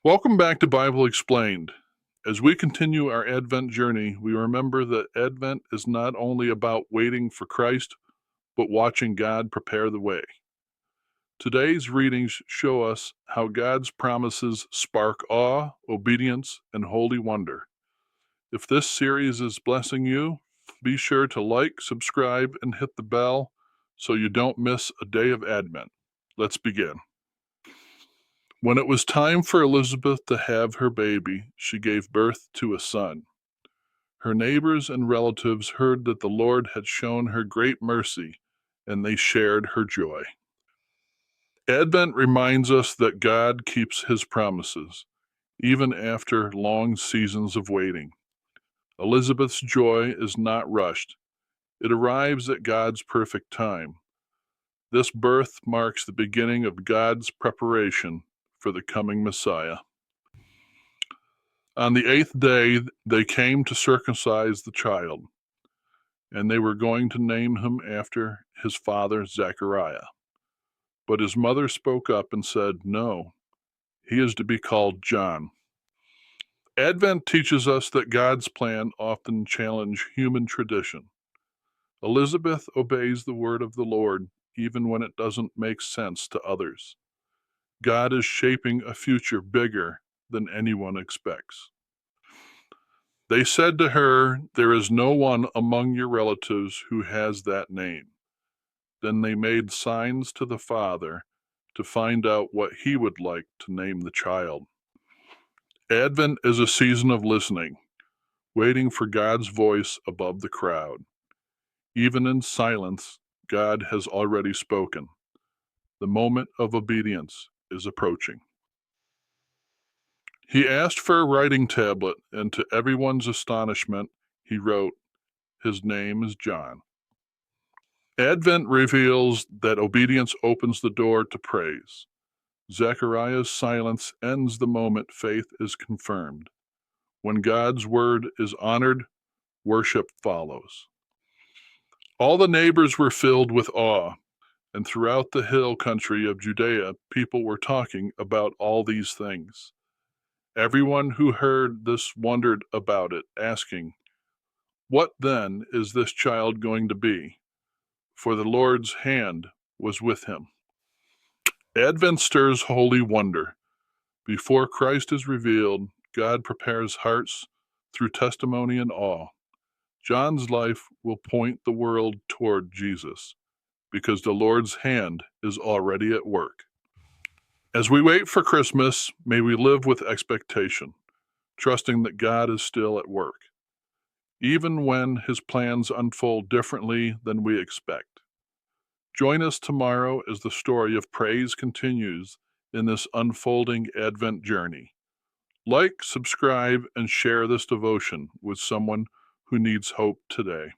Welcome back to Bible Explained. As we continue our Advent journey, we remember that Advent is not only about waiting for Christ, but watching God prepare the way. Today's readings show us how God's promises spark awe, obedience, and holy wonder. If this series is blessing you, be sure to like, subscribe, and hit the bell so you don't miss a day of Advent. Let's begin. When it was time for Elizabeth to have her baby, she gave birth to a son. Her neighbors and relatives heard that the Lord had shown her great mercy, and they shared her joy. Advent reminds us that God keeps his promises, even after long seasons of waiting. Elizabeth's joy is not rushed. It arrives at God's perfect time. This birth marks the beginning of God's preparation for the coming Messiah. On the 8th day, they came to circumcise the child, and they were going to name him after his father Zechariah. But his mother spoke up and said, "No, he is to be called John." Advent teaches us that God's plan often challenges human tradition. Elizabeth obeys the word of the Lord even when it doesn't make sense to others. God is shaping a future bigger than anyone expects. They said to her, "There is no one among your relatives who has that name." Then they made signs to the father to find out what he would like to name the child. Advent is a season of listening, waiting for God's voice above the crowd. Even in silence, God has already spoken. The moment of obedience is approaching. He asked for a writing tablet, and to everyone's astonishment, he wrote, "His name is John." Advent reveals that obedience opens the door to praise. Zechariah's silence ends the moment faith is confirmed. When God's word is honored, worship follows. All the neighbors were filled with awe, and throughout the hill country of Judea, people were talking about all these things. Everyone who heard this wondered about it, asking, "What then is this child going to be?" For the Lord's hand was with him. Advent stirs holy wonder. Before Christ is revealed, God prepares hearts through testimony and awe. John's life will point the world toward Jesus, because the Lord's hand is already at work. As we wait for Christmas, may we live with expectation, trusting that God is still at work, even when his plans unfold differently than we expect. Join us tomorrow as the story of praise continues in this unfolding Advent journey. Like, subscribe, and share this devotion with someone who needs hope today.